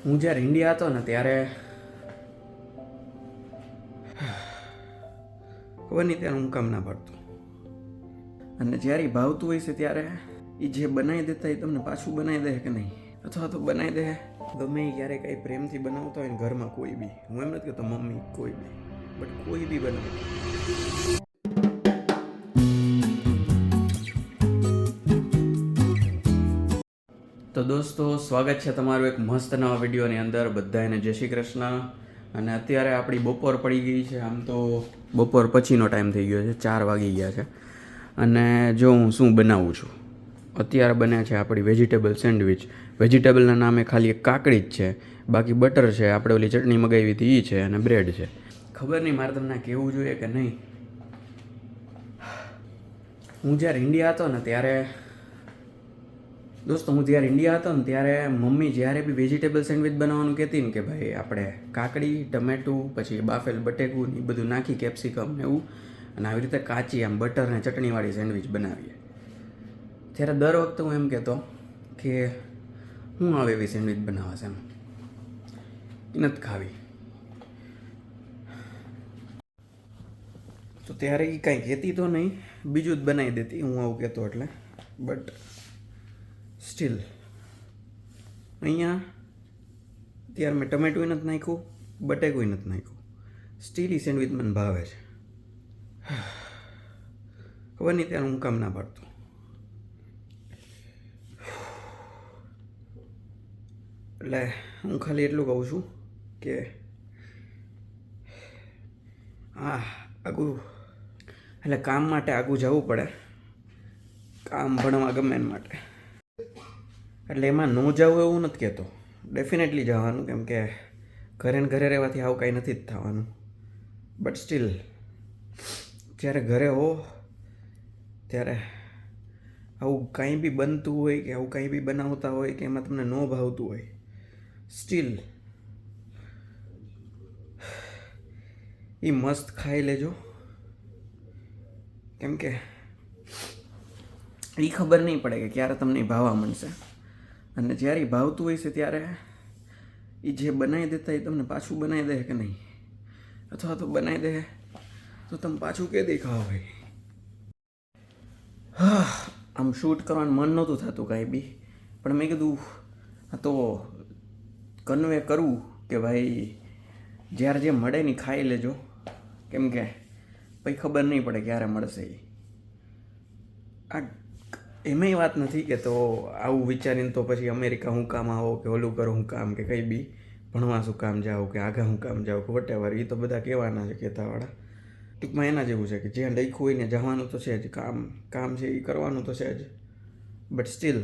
હું જ્યારે ઇન્ડિયા હતો ને ત્યારે ખબર નહીં ત્યારે હું કામ ના પાડતો, અને જ્યારે ઈ ભાવતું હોય છે ત્યારે એ જે બનાવી દેતા એ તમને પાછું બનાવી દે કે નહીં, અથવા તો બનાવી દે ગમે એ ક્યારેક કંઈ પ્રેમથી બનાવતા હોય ને ઘરમાં કોઈ બી, હું એમ નથી કહેતો મમ્મી કોઈ બી, બટ કોઈ બી બનાવતા. તો દોસ્તો, સ્વાગત છે તમારું એક મસ્ત નવા વિડીયોની અંદર. બધાને જય શ્રી કૃષ્ણ. અને અત્યારે આપણી બપોર પડી ગઈ છે, આમ તો બપોર પછીનો ટાઈમ થઈ ગયો છે, 4 વાગી ગયા છે. અને જો હું શું બનાવું છું, અત્યારે બને છે આપણી વેજીટેબલ સેન્ડવિચ. વેજીટેબલના નામે ખાલી એક કાકડી જ છે, બાકી બટર છે, આપણે ઓલી ચટણી મગાવી હતી એ છે, અને બ્રેડ છે. ખબર નહીં મારે તમને કહેવું જોઈએ કે નહીં. હું જ્યારે ઇન્ડિયા હતો ને ત્યારે દોસ્તો, હું જ્યારે ઇન્ડિયા હતો ને ત્યારે મમ્મી જ્યારે બી વેજીટેબલ સેન્ડવિચ બનાવવાનું કહેતી ને કે ભાઈ આપણે કાકડી, ટમેટું, પછી બાફેલ બટેકું ને એ બધું નાખી, કેપ્સિકમ ને એવું, અને આવી રીતે કાચી આમ બટર ને ચટણીવાળી સેન્ડવિચ બનાવીએ, ત્યારે દર વખતે હું એમ કહેતો કે હું આવે એવી સેન્ડવિચ બનાવશે, એમ એ નથી ખાવી. તો ત્યારે એ કાંઈ કહેતી તો નહીં, બીજું જ બનાવી દેતી હું આવું કહેતો એટલે. બટ સ્ટીલ અહીંયા ત્યારે મેં ટમેટું નથી નાખ્યું, બટેકું નથી નાખ્યું, સ્ટીલ એ સેન્ડવિચ મને ભાવે છે. ખબર નહીં ત્યારે હું કામ ના પાડતો. એટલે હું ખાલી એટલું કહું છું કે આગું એટલે કામ માટે આગું જવું પડે, કામ ભણવા ગમે એના માટે. એટલે એમાં ન જવું એવું નથી કહેતો, ડેફિનેટલી જવાનું, કેમ કે ઘરે ને ઘરે રહેવાથી આવું કાંઈ નથી જ થવાનું. બટ સ્ટીલ જ્યારે ઘરે હો ત્યારે આવું કાંઈ બી બનતું હોય કે આવું કાંઈ બી બનાવતા હોય કે એમાં તમને ન ભાવતું હોય, સ્ટીલ એ મસ્ત ખાઈ લેજો. કેમ કે એ ખબર નહીં પડે કે ક્યારે તમને ભાવવા મળશે, અને જ્યારે ભાવતું હોય છે ત્યારે એ જે બનાવી દેતા એ તમને પાછું બનાવી દે કે નહીં, અથવા તો બનાવી દે તો તમે પાછું કે દે ખાવા હોય. આમ શૂટ કરવાનું મન નહોતું થતું કાંઈ બી, પણ મેં કીધું આ તો કન્વે કરવું કે ભાઈ જ્યારે જે મળે ને ખાઈ લેજો, કેમ કે પછી ખબર નહીં પડે ક્યારે મળશે. આ એમાંય વાત નથી કે તો આવું વિચારીને તો પછી અમેરિકા હું કામ આવો કે ઓલું કરો હું કામ, કે કંઈ બી ભણવા શું કામ જાઓ કે આગા હું કામ જાઓ કે વટેવર, એ તો બધા કહેવાના છે કહેતાવાળા. ટૂંકમાં એના જેવું છે કે જ્યાં લખ્યું હોય ને જવાનું તો છે જ, કામ છે એ કરવાનું તો છે જ. બટ સ્ટીલ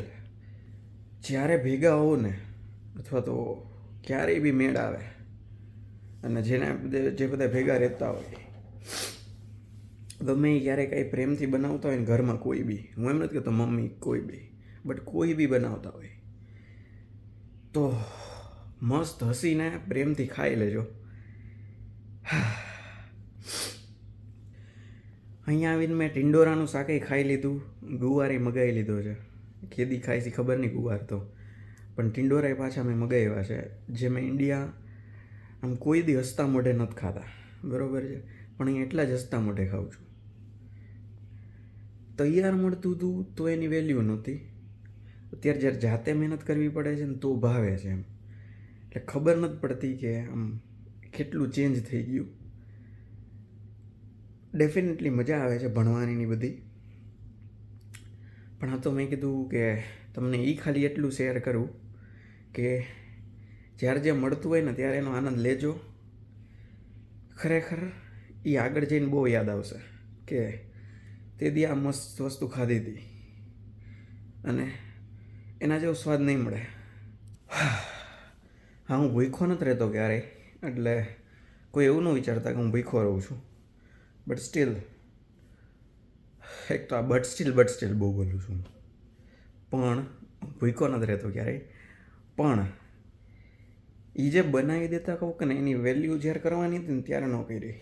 જ્યારે ભેગા હોવ ને, અથવા તો ક્યારેય બી મેળ આવે, અને જે બધા ભેગા રહેતા હોય, ગમે એ ક્યારેક કંઈ પ્રેમથી બનાવતા હોય ને ઘરમાં કોઈ બી, હું એમ નથી કહેતો મમ્મી કોઈ બી, બટ કોઈ બી બનાવતા હોય તો મસ્ત હસીને પ્રેમથી ખાઈ લેજો. અહીંયા આવીને મેં ટિંડોરાનું શાકે ખાઈ લીધું, ગુવારે મગાવી લીધો છે. કેદી ખાઈ છે ખબર નહીં ગુવાર તો, પણ ટિંડોરા પાછા મેં મગાવ્યા છે, જે મેં ઇન્ડિયા આમ કોઈ દી હસતા મોઢે નથી ખાતા, બરાબર છે, પણ અહીં એટલા જ હસતા મોઢે ખાઉં છું. તૈયાર મળતું હતું તો એની વેલ્યુ નહોતી, અત્યારે જ્યારે જાતે મહેનત કરવી પડે છે ને તો ભાવે છે એમ. એટલે ખબર નથી પડતી કે આમ કેટલું ચેન્જ થઈ ગયું. ડેફિનેટલી મજા આવે છે ભણવાની બધી, પણ આ તો મેં કીધું કે તમને એ ખાલી એટલું શેર કરું કે જ્યારે જે મળતું હોય ને ત્યારે એનો આનંદ લેજો. ખરેખર એ આગળ જઈને બહુ યાદ આવશે કે તે દી આ મસ્ત વસ્તુ ખાધી હતી, અને એના જેવો સ્વાદ નહીં મળે. હા, હું ભૂખ્યો નથી રહેતો ક્યારેય, એટલે કોઈ એવું ન વિચારતા કે હું ભૂખ્યો રહું છું. બટ સ્ટીલ એક તો આ બટ સ્ટીલ બહુ બોલું છું, પણ ભૂખ્યો નથી રહેતો ક્યારેય. પણ એ જે બનાવી દેતા કહું કે ને એની વેલ્યુ જ્યારે કરવાની હતી ને ત્યારે ન કરી.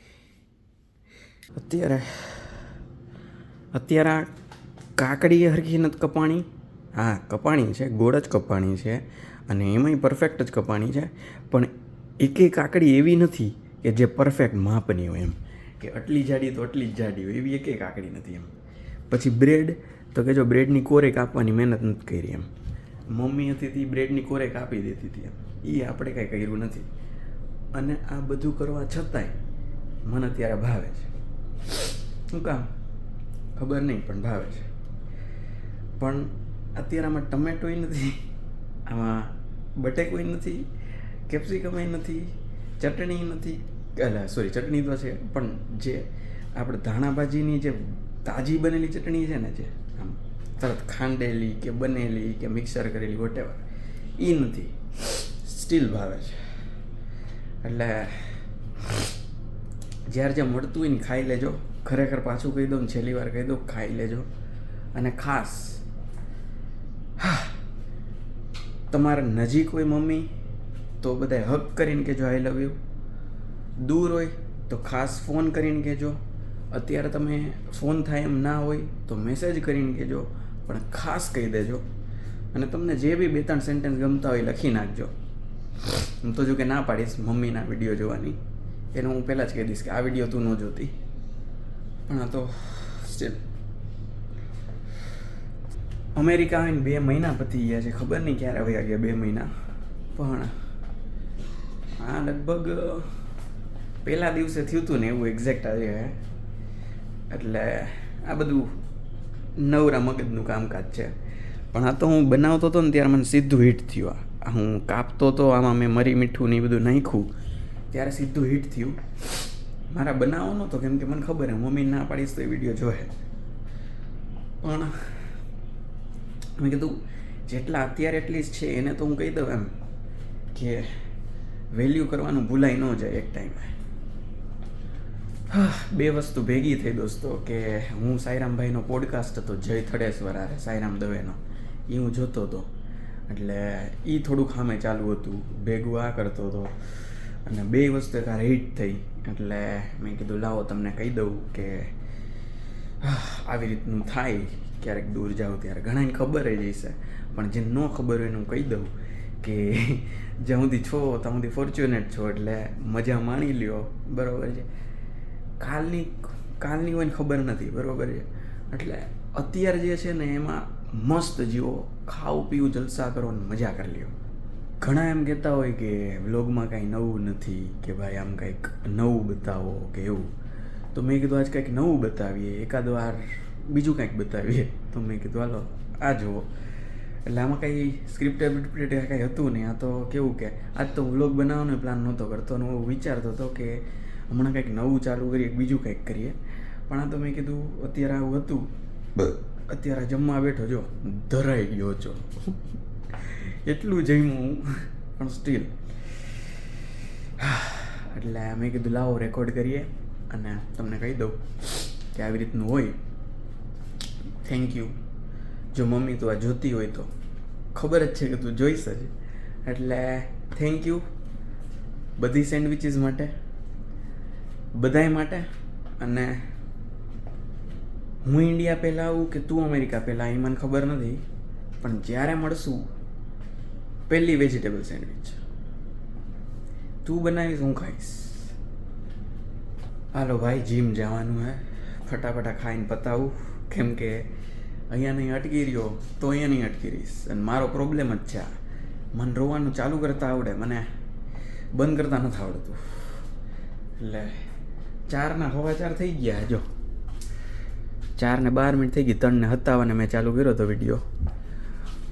અત્યારે આ કાકડી હરખી નથી કપાણી, હા કપાણી છે, ગોળ જ કપાણી છે, અને એમાંય પરફેક્ટ જ કપાણી છે, પણ એકેય કાકડી એવી નથી કે જે પરફેક્ટ માપની હોય એમ કે આટલી જાડી તો આટલી જ જાડી હોય, એવી એકેય કાકડી નથી એમ. પછી બ્રેડ તો કે જો બ્રેડની કોરે કાપવાની મહેનત નથી કરી એમ. મમ્મી હતી તે બ્રેડની કોરે કાપી દેતી હતી એમ, એ આપણે કાંઈ કર્યું નથી. અને આ બધું કરવા છતાંય મને અત્યારે ભાવે છે. શું કામ ખબર નહીં, પણ ભાવે છે. પણ અત્યારે આમાં ટમેટોય નથી, આમાં બટેકોય નથી, કેપ્સિકમય નથી, ચટણી નથી, ચટણી તો છે, પણ જે આપણે ધાણાભાજીની જે તાજી બનેલી ચટણી છે ને, જે આમ તરત ખાંડેલી કે બનેલી કે મિક્સર કરેલી વોટેવર, એ નથી. સ્ટીલ ભાવે છે. એટલે જ્યારે જે મળતું હોય ને ખાઈ લેજો. ખરેખર પાછું કહી દઉં ને, છેલ્લી વાર કહી દઉં, ખાઈ લેજો. અને ખાસ તમારા નજીક હોય મમ્મી તો બધાય હક કરીને કહેજો આઈ લવ યુ. દૂર હોય તો ખાસ ફોન કરીને કહેજો. અત્યારે તમે ફોન થાય એમ ના હોય તો મેસેજ કરીને કહેજો, પણ ખાસ કહી દેજો. અને તમને જે બી 2-3 સેન્ટેન્સ ગમતા હોય લખી નાખજો. હું તો જો કે ના પાડીશ મમ્મીના વિડીયો જોવાની, એને હું પહેલાં જ કહી દઈશ કે આ વિડીયો તું ન જોતી. પણ આ તો સ્ટીલ અમેરિકા આવીને 2 મહિના પતી ગયા છે, ખબર નહીં ક્યારે વયા ગયા 2 મહિના. પણ આ લગભગ પહેલા દિવસે થયું હતું ને એવું એક્ઝેક્ટ આજે. એટલે આ બધું નવરા મગજનું કામકાજ છે. પણ આ તો હું બનાવતો હતો ને ત્યારે મને સીધું હિટ થયું. આ હું કાપતો હતો, આમાં મેં મરી મીઠું ને એ બધું નાખ્યું ત્યારે સીધું હિટ થયું. મારા બનાવવો નહોતો, કેમ કે મને ખબર હે મમ્મી ના પાડીશ તો એ વિડીયો જોહે. પણ મેં કીધું જેટલા અત્યારે એટલીસ્ટ છે એને તો હું કહી દઉં એમ કે વેલ્યુ કરવાનું ભૂલાઈ ન જાય એક ટાઈમે. 2 વસ્તુ ભેગી થઈ દોસ્તો, કે હું સાઈરામભાઈનો પોડકાસ્ટ હતો જય થડેશ્વર આરે સાઈરામ દવેનો, એ હું જોતો હતો. એટલે એ થોડુંક સામે ચાલુ હતું, ભેગું આ કરતો હતો. અને 2 વસ્તુ એક હિટ થઈ. એટલે મેં કીધું લાવો તમને કહી દઉં કે આવી રીતનું થાય ક્યારેક દૂર જાઓ ત્યારે. ઘણાને ખબર જ હશે, પણ જે ન ખબર હોય એનું કહી દઉં કે જ્યાં સુધી છો ત્યાં સુધી ફોર્ચ્યુનેટ છો, એટલે મજા માણી લ્યો. બરાબર છે. કાલની હોય ને ખબર નથી. બરાબર છે. એટલે અત્યારે જે છે ને એમાં મસ્ત જીવો, ખાવું પીવું જલસા કરો ને મજા કરી લ્યો. ઘણા એમ કહેતા હોય કે વ્લોગમાં કાંઈ નવું નથી, કે ભાઈ આમ કંઈક નવું બતાવો કે એવું. તો મેં કીધું આજ કંઈક નવું બતાવીએ, એકાદ વાર બીજું કંઈક બતાવીએ. તો મેં કીધું હાલો આ જુઓ. એટલે આમાં કંઈ સ્ક્રિપ્ટેડ કાંઈ હતું નહીં. આ તો કેવું કે આજ તો વ્લોગ બનાવવાનો પ્લાન નહોતો કરતો, અને હું વિચારતો હતો કે હમણાં કંઈક નવું ચાલુ કરીએ, બીજું કંઈક કરીએ. પણ આ તો મેં કીધું અત્યારે આવું હતું, અત્યારે જમવા બેઠો જો ધરાઈ ગયો છો. એટલું જમ્યું પણ સ્ટીલ. એટલે મેં કીધું લાવો રેકોર્ડ કરીએ અને તમને કહી દઉં કે આવી રીતનું હોય. Thank you. જો મમ્મી તું આ જોતી હોય તો ખબર જ છે કે તું જોઈશ જ. એટલે થેન્ક યુ બધી સેન્ડવિચીસ માટે, બધાય માટે. અને હું ઇન્ડિયા પહેલાં આવું કે તું અમેરિકા પહેલાં એ મને ખબર નથી, પણ જ્યારે મળશું પહેલી વેજીટેબલ સેન્ડવિચ તું બનાવીશ, હું ખાઈશ. હાલો ભાઈ, જીમ જવાનું હે, ફટાફટા ખાઈને પતાવું. કેમ કે અહીંયા નહીં અટકી રહ્યો તો અહીંયા નહીં અટકી રહીશ. અને મારો પ્રોબ્લેમ જ છે આ, મને રોવાનું ચાલુ કરતાં આવડે, મને બંધ કરતાં નથી આવડતું. એટલે 4:15 થઈ ગયા. જો 4:12 થઈ ગઈ. 3:57 મેં ચાલુ કર્યો હતો વિડીયો,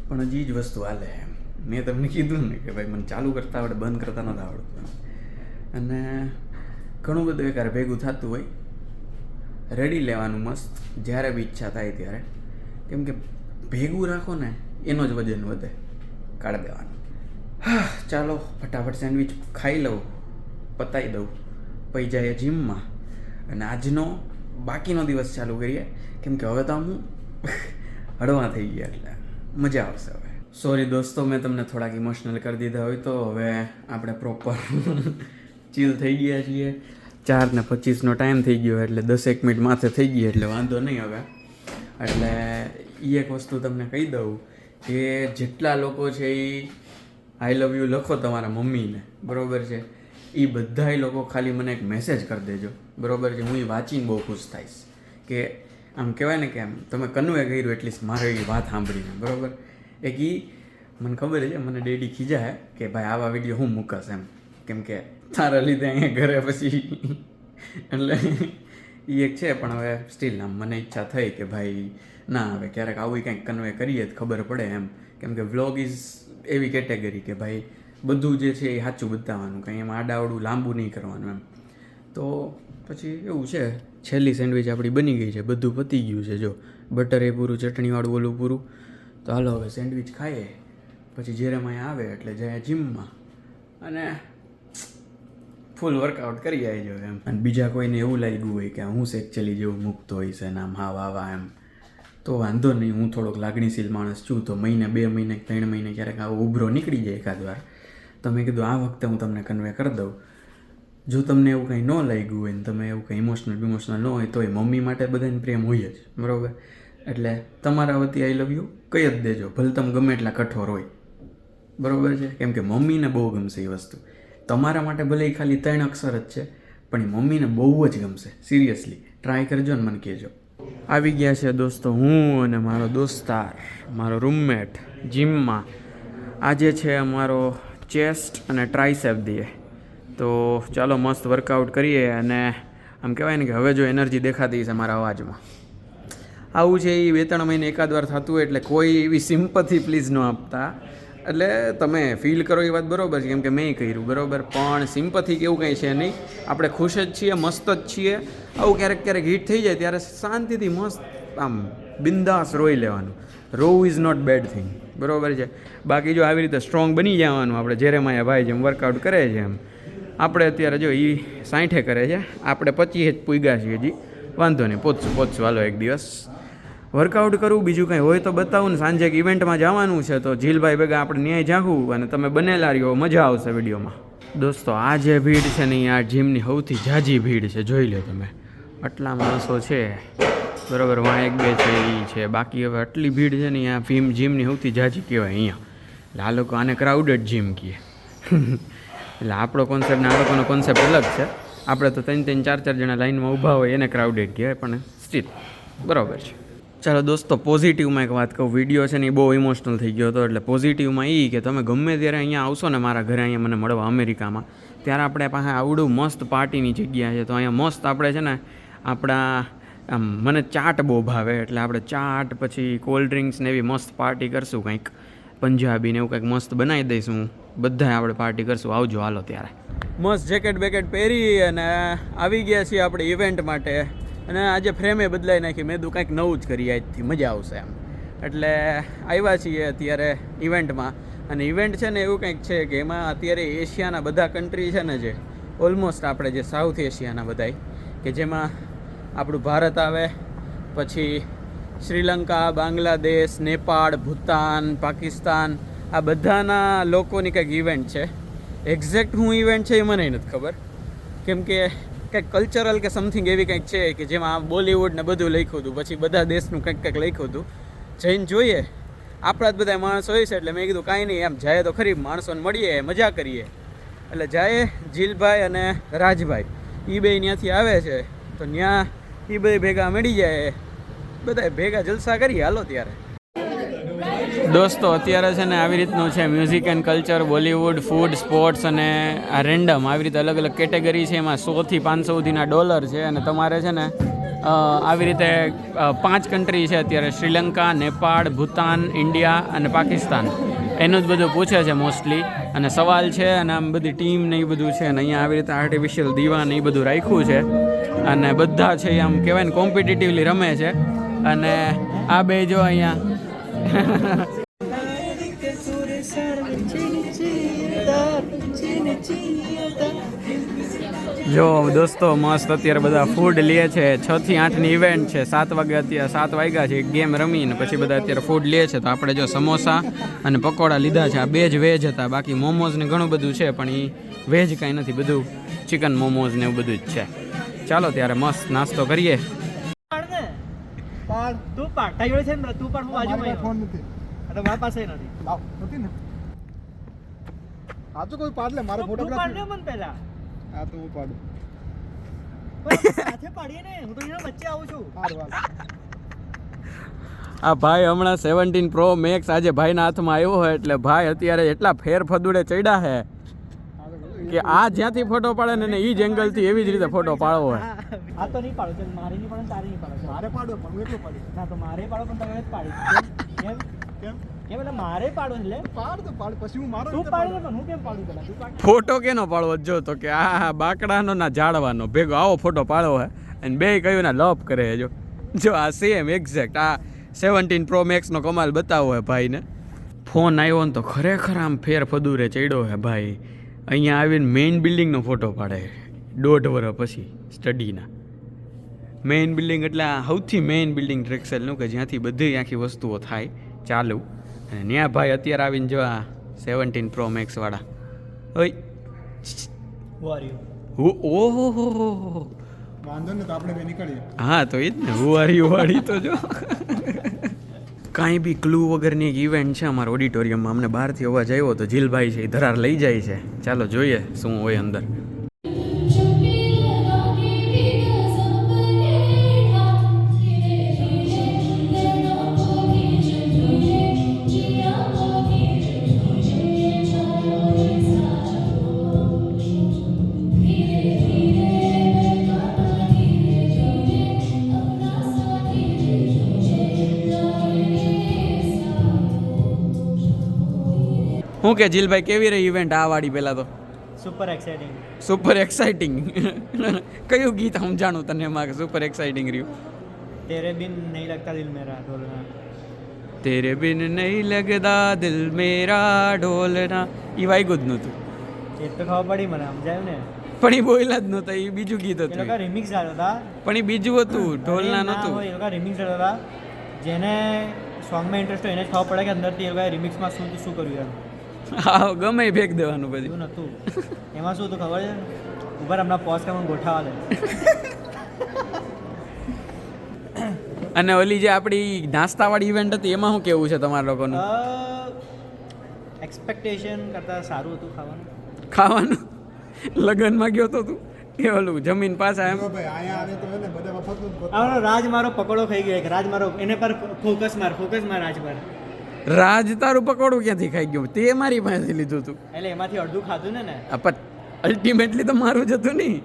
પણ હજી જ વસ્તુ હાલે એમ. મેં તમને કીધું ને કે ભાઈ મને ચાલુ કરતાં આવડે, બંધ કરતાં નથી આવડતું. અને ઘણું બધું એકારે ભેગું થતું હોય. રેડી લેવાનું મસ્ત જ્યારે બી ઈચ્છા થાય ત્યારે. કેમ કે ભેગું રાખો ને એનો જ વજન વધે, કાઢી દેવાનું. ચાલો ફટાફટ સેન્ડવિચ ખાઈ લઉં, પતાવી દઉં, પછી જાય જીમમાં. અને આજનો બાકીનો દિવસ ચાલુ કરીએ. કેમ કે હવે તો હું હળવા થઈ ગયા, એટલે મજા આવશે હવે. સોરી દોસ્તો, મેં તમને થોડાક ઇમોશનલ કરી દીધા હોય તો હવે આપણે પ્રોપર ચીલ થઈ ગયા છીએ. 4:25 ટાઈમ થઈ ગયો, એટલે 10 મિનિટ માથે થઈ ગઈ, એટલે વાંધો નહીં હવે. એટલે એ એક વસ્તુ તમને કહી દઉં કે જેટલા લોકો છે એ આઈ લવ યુ લખો તમારા મમ્મીને, બરાબર છે, એ બધાય લોકો ખાલી મને એક મેસેજ કરી દેજો, બરાબર છે. હું એ વાંચીને બહુ ખુશ થઈશ કે આમ કહેવાય ને કે આમ તમે કન્વે કર્યું એટલીસ્ટ મારે એ વાત સાંભળીને, બરાબર. એક એ મને ખબર છે મને ડેડી ખીજાય કે ભાઈ આવા વિડીયો હું મૂકશ એમ, કેમ કે તારા લીધે અહીંયા ઘરે પછી એટલે એ એક છે. પણ હવે સ્ટીલ આમ મને ઈચ્છા થઈ કે ભાઈ ના હવે ક્યારેક આવું કંઈક કન્વે કરીએ તો ખબર પડે એમ, કેમ કે વ્લોગ ઇઝ એવી કેટેગરી કે ભાઈ બધું જે છે એ સાચું બતાવવાનું, કંઈ એમાં આડાવડું લાંબુ નહીં કરવાનું એમ. તો પછી એવું છે, છેલ્લી સેન્ડવિચ આપણી બની ગઈ છે, બધું પતી ગયું છે. જો બટર એ પૂરું, ચટણીવાળું ઓલું પૂરું. તો હાલો હવે સેન્ડવિચ ખાઈએ, પછી જેરેમાય આવે એટલે જાય જીમમાં અને ફૂલ વર્કઆઉટ કરી આવજો એમ. અને બીજા કોઈને એવું લાગ્યું હોય કે હું એકચ્યુઅલી જેવું મૂકતો હોય છે ને આમ હા વાહ એમ, તો વાંધો નહીં. હું થોડોક લાગણીશીલ માણસ છું, તો મહિને 2 મહિને 3 મહિને ક્યારેક આવો ઉભરો નીકળી જાય એકાદ વાર. તો મેં કીધું આ વખતે હું તમને કન્વે કરી દઉં. જો તમને એવું કંઈ ન લાગ્યું હોય ને તમે એવું કંઈ ઇમોશનલ ન હોય તોય મમ્મી માટે બધાને પ્રેમ હોય જ, બરાબર. એટલે તમારા વતી આઈ લવ યુ કહી જ દેજો, ભલે તમે ગમે એટલા કઠોર હોય, બરાબર છે. કેમ કે મમ્મીને બહુ ગમશે એ વસ્તુ. તમારા માટે ભલે એ ખાલી 3 અક્ષર જ છે, પણ એ મમ્મીને બહુ જ ગમશે. સિરિયસલી ટ્રાય કરજો ને મને કહેજો. આવી ગયા છે દોસ્તો હું અને મારો દોસ્તાર, મારો રૂમમેટ જીમમાં. આજે છે અમારો ચેસ્ટ અને ટ્રાઇસેપ દે. તો ચાલો મસ્ત વર્કઆઉટ કરીએ. અને આમ કહેવાય ને કે હવે જો એનર્જી દેખાતી છે મારા અવાજમાં. આવું છે એ 2-3 મહિને એકાદ વાર થતું હોય, એટલે કોઈ એવી સિમ્પથી પ્લીઝ ન આપતા. એટલે તમે ફીલ કરો એ વાત બરાબર છે, કેમ કે મેં કર્યું બરાબર, પણ સિમ્પથી કે એવું કંઈ છે નહીં. આપણે ખુશ જ છીએ, મસ્ત જ છીએ. આવું ક્યારેક હિટ થઈ જાય ત્યારે શાંતિથી મસ્ત આમ બિંદાસ રોઈ લેવાનું. રોવ ઇઝ નોટ બેડ થિંગ, બરાબર છે. બાકી જો આવી રીતે સ્ટ્રોંગ બની જવાનું, આપણે જેરેમાયા ભાઈ જેમ વર્કઆઉટ કરે છે એમ. આપણે અત્યારે જો એ 60 કરે છે, આપણે 25 જ પૂગ્યા છીએ હજી. વાંધો નહીં, પહોંચશું હાલો એક દિવસ. વર્કઆઉટ કરવું, બીજું કંઈ હોય તો બતાવું ને. સાંજે એક ઇવેન્ટમાં જવાનું છે, તો જીલભાઈ ભેગા આપણે ન્યાય જાગવું અને તમે બનેલા રહ્યો, મજા આવશે વિડીયોમાં. દોસ્તો આ જે ભીડ છે ને આ જીમની સૌથી ઝાઝી ભીડ છે, જોઈ લો તમે. આટલા માણસો છે, બરાબર. વાં 1-2 છે એ છે, બાકી હવે આટલી ભીડ છે ને આ જીમની સૌથી ઝાઝી કહેવાય અહીંયા. એટલે આ લોકો આને ક્રાઉડેડ જીમ કહે. એટલે આપણો કોન્સેપ્ટ ને આ લોકોનો કોન્સેપ્ટ અલગ છે. આપણે તો 3-3, 4-4 જણા લાઈનમાં ઊભા હોય એને ક્રાઉડેડ કહેવાય, પણ સ્ટીલ બરાબર છે. ચાલો દોસ્તો પોઝિટિવમાં એક વાત કહું. વિડીયો છે ને એ બહુ ઇમોશનલ થઈ ગયો હતો. એટલે પોઝિટિવમાં એ કે તમે ગમે ત્યારે અહીંયા આવશો ને મારા ઘરે, અહીંયા મને મળવા અમેરિકામાં, ત્યારે આપણે પાસે આવડું મસ્ત પાર્ટીની જગ્યા છે. તો અહીંયા મસ્ત આપણે છે ને આપણા આમ મને ચાટ બહુ ભાવે, એટલે આપણે ચાટ પછી કોલ્ડ ડ્રિંક્સ ને એવી મસ્ત પાર્ટી કરશું. કંઈક પંજાબી ને એવું કંઈક મસ્ત બનાવી દઈશું. બધાય આપણે પાર્ટી કરશું. આવજો હાલો ત્યારે. મસ્ત જેકેટ બેકેટ પહેરી અને આવી ગયા છીએ આપણે ઇવેન્ટ માટે. અને આજે ફ્રેમે બદલાઈ નાખી. મેં કંઈક નવું જ કરી, આજથી મજા આવશે એમ. એટલે આવ્યા છીએ અત્યારે ઇવેન્ટમાં. અને ઇવેન્ટ છે ને એવું કંઈક છે કે એમાં અત્યારે એશિયાના બધા કન્ટ્રી છે ને, જે ઓલમોસ્ટ આપણે જે સાઉથ એશિયાના બધાય, કે જેમાં આપણું ભારત આવે, પછી શ્રીલંકા, બાંગ્લાદેશ, નેપાળ, ભૂતાન, પાકિસ્તાન, આ બધાના લોકોની કંઈક ઇવેન્ટ છે. એક્ઝેક્ટ શું ઇવેન્ટ છે એ મને નથી ખબર, કેમ કે કંઈક કલ્ચરલ કે સમથિંગ એવી કંઈક છે કે જેમાં બોલિવૂડ ને બધું લખ્યું હતું, પછી બધા દેશનું કંઈક લખ્યું હતું. જઈને જોઈએ, આપણા જ બધા માણસો હોય છે. એટલે મેં કીધું કાંઈ નહીં, એમ જાય તો ખરી, માણસોને મળીએ, મજા કરીએ. એટલે જાય જીલભાઈ અને રાજભાઈ, એ બે ત્યાંથી આવે છે. તો ત્યાં એ બે ભેગા મળી જાય, બધા ભેગા જલસા કરીએ. હાલો ત્યારે દોસ્તો અત્યારે છે ને આવી રીતનું છે music and culture, Bollywood, food, sports અને આ રેન્ડમ આવી રીતે અલગ અલગ કેટેગરી છે. એમાં $100 થી $500 સુધીના ડોલર છે. અને તમારે છે ને આવી રીતે 5 કન્ટ્રી છે અત્યારે, શ્રીલંકા, નેપાળ, ભૂતાન, ઇન્ડિયા અને પાકિસ્તાન. એનું જ બધું પૂછે છે મોસ્ટલી. અને સવાલ છે અને આમ બધી ટીમ ને એ બધું છે. અને અહીંયા આવી રીતે આર્ટિફિશિયલ દીવા ને એ બધું રાખ્યું છે. અને બધા છે આમ કહેવાય ને કોમ્પિટિટિવલી રમે છે. અને આ બે જો અહીંયા જો દોસ્તો મસ્ત અત્યારે બધા ફૂડ લે છે. 6 થી 8ની ઇવેન્ટ છે. 7 વાગ્યા છે. ગેમ રમીને પછી બધા અત્યારે ફૂડ લે છે. તો આપણે જો સમોસા અને પકોડા લીધા છે. આ બે જ વેજ હતા, બાકી મોમોઝ ને ઘણું બધું છે, પણ એ વેજ કાંઈ નથી, બધું ચિકન મોમોઝ ને એવું બધું જ છે. ચાલો ત્યારે મસ્ત નાસ્તો કરીએ. આ તો કોઈ પાડ લે મારો તું પાડ ફોટોગ્રાફ લે મને પહેલા આ તો હું પાડું પણ સાથે પાડીએ ને હું તો એના વચ્ચે આવું છું હારું હાલ આ ભાઈ હમણાં 17 Pro Max આજે ભાઈના હાથમાં આવ્યો હોય એટલે ભાઈ અત્યારે એટલા ફેર ફદુડે ચડ્યા છે કે આ જ્યાંથી ફોટો પાડે ને એ જ એંગલથી એવી જ રીતે ફોટો પાડવો હોય. આ તો નહીં પાડો ચાલ મારે નહીં પાડો તારે નહીં પાડો મારે પાડો પણ હું એકલો પાડી ના તો મારે પાડો પણ તમે જ પાડી કેમ કેમ કેમ એટલે મારે પાડો એટલે પાડ તો પાડ પછી હું મારો તું પાડી દે પણ હું કેમ પાડું પેલા તું પાડ ફોટો કેનો પાડવો જો તો કે આ બાકડાનો ના ઝાડવાનો ભેગો આવો ફોટો પાડવો હોય અને બે કયું ના લપ કરે છે જો આ સેમ એક્ઝેક્ટ આ 17 Pro Max નો કમાલ બતાવો હે ભાઈને. ફોન આવ્યો ને તો ખરેખર આમ ફેર ફદુરે ચડ્યો હે ભાઈ. અહીંયા આવીને મેઇન બિલ્ડિંગનો ફોટો પાડે 1.5 વર્ષ પછી સ્ટડીના. મેઇન બિલ્ડિંગ એટલે આ સૌથી મેઇન બિલ્ડિંગ ટ્રેક્સેલનું કે જ્યાંથી બધી આખી વસ્તુઓ થાય ચાલુ અને ત્યાં ભાઈ અત્યારે આવીને જો આ 17 Pro Max વાળા ઓય વાર્યું ઓહો વાંધો ને તો આપણે બે નીકળીએ હા તો એ જ ને હુવારી વાળી તો જો કાંઈ બી ક્લુ વગરની એક ઇવેન્ટ છે અમારા ઓડિટોરિયમમાં. અમને બહારથી અવાજ આવ્યો તો જીલભાઈ છે એ ધરાર લઈ જાય છે. ચાલો જોઈએ શું હોય અંદર. શું કે જીલભાઈ કેવી રહી ઇવેન્ટ આ વાળી પહેલાં તો સુપર એક્સાઇટિંગ સુપર એક્સાઇટિંગ કયું ગીત સમજાણું તને એમાં કે સુપર એક્સાઇટિંગ રહ્યું? તેરે બિન નહીં લગતા દિલ મેરા ઢોલના તેરે બિન નહીં લગતા દિલ મેરા ઢોલના એ વાગ્યું જ નહોતું એ તો ખબર પડી મને સમજાયું ને પણ એ બોલ્યા જ નહોતા એ બીજું ગીત એ હતું લોકો રિમિક્સ ગાતા હતા પણ એ બીજું હતું ઢોલના ના નહોતું. હોય, એ લોકો રિમિક્સ ગાતા હતા જેને સોંગમાં ઇન્ટરેસ્ટ હોય એને જ ખબર પડે કે અંદરથી એ લોકોએ રિમિક્સમાં શું કર્યું એમ હા ગમે એ ફેંક દેવાનું પછી. એવું નહોતું એમાં શું હતું ખબર છે ઉપર હમણાં પોઝ કરવા ગોઠાવા દે અને ઓલી જે આપણી નાસ્તાવાળી ઇવેન્ટ હતી એમાં શું કેવું છે તમારા લોકોનું? એક્સપેક્ટેશન કરતાં સારું હતું ખાવાનું ખાવાનું લગ્નમાં ગયો તો તું કે ઓલું જમીન પાછા એમ? જો ભાઈ અહીંયા આવે તો એને બધા વખતનું જ ગોતવા. આનો રાજ મારો પકડો ખાઈ ગયો રાજ મારો એને પર ફોકસ માર રાજ પર રાજ તારું પકોડું ક્યાંથી ખાઈ ગયું? તે મારી પાસેથી લીધું હતું. એટલે એમાંથી અડધું ખાધું ને પણ અલ્ટિમેટલી તો મારું જ હતું નહીં.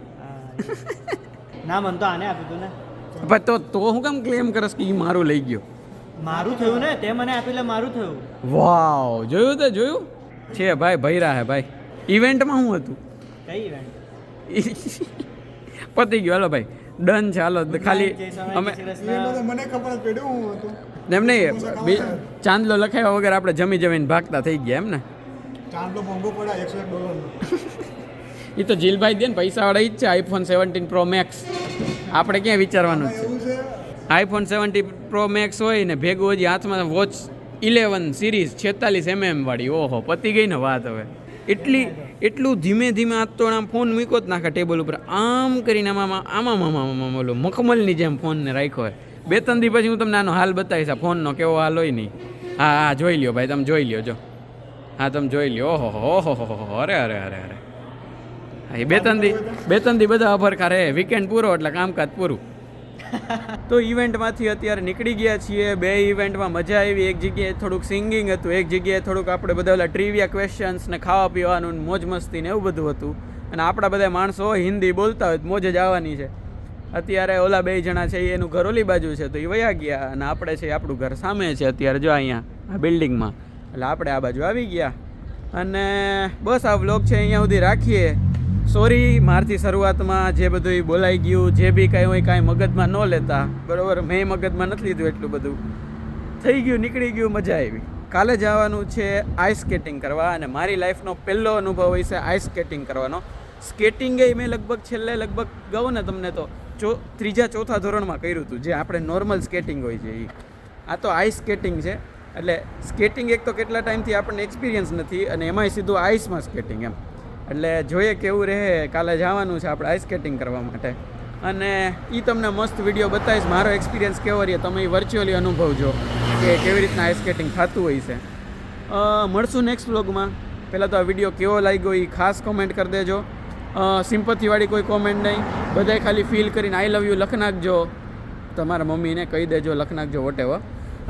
ના મન તો આને આપ્યું હતું ને પણ તો હું કેમ ક્લેમ કરસ કે એ મારું લઈ ગયો? મારું થયું ને તે મને આપ્યું એટલે મારું થયું વાવ જોયું તે જોયું છે ભાઈ ભૈરા હે ભાઈ. ઇવેન્ટમાં શું હતું? કઈ ઇવેન્ટ પતી ગયો હાલો ભાઈ ડન છે હાલો ખાલી અમે એ બધું મને ખબર જ પડી હું હતું એમ નહીં ચાંદલો લખાયા વગર આપણે જમી જમીને ભાગતા થઈ ગયા એમ ને? ચાંદલો મોંઘો પડ્યા $101 એ તો જીલભાઈ દે ને પૈસાવાળા ઈ જ છે. iPhone 17 Pro Max આપણે ક્યાં વિચારવાનું છે? એવું છે iPhone 17 Pro Max હોય ને ભેગું હજી હાથમાં વોચ 11 સિરીઝ 46mm વાળી. ઓહો પતી ગઈ ને વાત હવે. એટલું ધીમે ધીમે આજ તો આમ ફોન મૂક્યો જ નાખે ટેબલ ઉપર આમ કરીને આમાં ઓલો મખમલની જેમ ફોનને રાખ્યો હોય. 2-3 દી પછી હું તમને આનો હાલ બતાવીશ આ ફોનનો કેવો હાલ હોય નહીં. હા જોઈ લ્યો ભાઈ તમે જોઈ લ્યો જો હા તમે જોઈ લ્યો ઓહો અરે અરે અરે અરે હા એ 2-3 દી બધા અભરખા રહે. વીકેન્ડ પૂરો એટલે કામકાજ પૂરું. તો ઇવેન્ટમાંથી અત્યારે નીકળી ગયા છીએ. 2 ઇવેન્ટમાં મજા આવી. એક જગ્યાએ થોડુંક સિંગિંગ હતું, એક જગ્યાએ થોડુંક આપણે બધા ઓલા ટ્રીવિયા ક્વેશ્ચન્સ ને ખાવા પીવાનું ને મોજ મસ્તી ને એવું બધું હતું. અને આપણા બધા માણસો હિન્દી બોલતા હોય મોજ જ આવવાની છે. અત્યારે ઓલા 2 જણા છે એનું ઘર ઓલી બાજુ છે તો એ વયા ગયા અને આપણે છે આપણું ઘર સામે છે અત્યારે જો અહીંયા આ બિલ્ડિંગમાં. એટલે આપણે આ બાજુ આવી ગયા અને બસ આ વ્લોગ છે અહીંયા સુધી રાખીએ. સોરી મારથી શરૂઆતમાં જે બધું બોલાઈ ગયું જે બી કાંઈ હોય કાંઈ મગજમાં ન લેતા બરાબર. મેં મગજમાં નથી લીધું એટલું બધું થઈ ગયું નીકળી ગયું મજા આવી. કાલે જવાનું છે આઈસ સ્કેટિંગ કરવા અને મારી લાઈફનો પહેલો અનુભવ હોય છે આઈસ સ્કેટિંગ કરવાનો. સ્કેટિંગ એ મેં લગભગ કહું ને તમને તો 3-4 ધોરણમાં કર્યું હતું જે આપણે નોર્મલ સ્કેટિંગ હોય છે એ. આ તો આઈસ સ્કેટિંગ છે એટલે સ્કેટિંગ એક તો કેટલા ટાઈમથી આપણને એક્સપિરિયન્સ નથી અને એમાંય સીધું આઈસમાં સ્કેટિંગ એમ. એટલે જોઈએ કેવું રહે. કાલે જવાનું છે આપણે આઈસ સ્કેટિંગ કરવા માટે અને એ તમને મસ્ત વિડીયો બતાવીશ મારો એક્સપિરિયન્સ કેવો રહે તમે એ વર્ચ્યુઅલી અનુભવજો કે કેવી રીતના આઈસ સ્કેટિંગ થતું હોય છે. મળશું નેક્સ્ટ વ્લોગમાં. પહેલાં તો આ વિડીયો કેવો લાગ્યો એ ખાસ કોમેન્ટ કરી દેજો. સિમ્પથીવાળી કોઈ કોમેન્ટ નહીં, બધાય ખાલી ફીલ કરીને આઈ લવ યુ લખી નાખજો. તમારા મમ્મીને કહી દેજો, લખી નાખજો વોટેવર.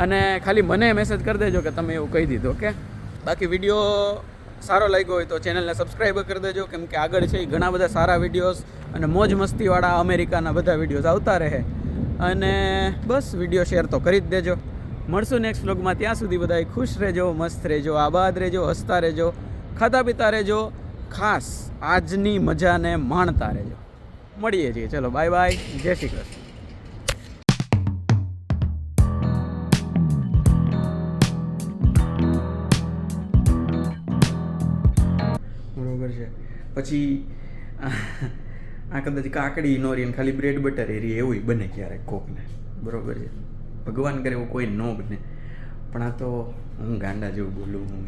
અને ખાલી મને મેસેજ કરી દેજો કે તમે એવું કહી દીધું. ઓકે, બાકી વિડીયો સારો લાગ્યો હોય તો ચેનલને સબસ્ક્રાઈબ કરી દેજો, કેમ કે આગળ છે એ ઘણા બધા સારા વિડીયોઝ અને મોજ મસ્તીવાળા અમેરિકાના બધા વિડીયોઝ આવતા રહે. અને બસ વિડીયો શેર તો કરી જ દેજો. મળશું નેક્સ્ટ વ્લોગમાં. ત્યાં સુધી બધાય ખુશ રહેજો, મસ્ત રહેજો, આબાદ રહેજો, હસતા રહેજો, ખાતા પીતા રહેજો, ખાસ આજની મજાને માણતા રહેજો. મળીએ છીએ, ચલો બાય બાય, જય શ્રી કૃષ્ણ. બરોબર છે. પછી આ કદાચ કાકડી નો રહી ખાલી બ્રેડ બટર એ રહી એવું બને ક્યારેક કોકને. બરોબર છે, ભગવાન કરે એવું કોઈ ન બને. પણ આ તો હું ગાંડા જેવું બોલું હું.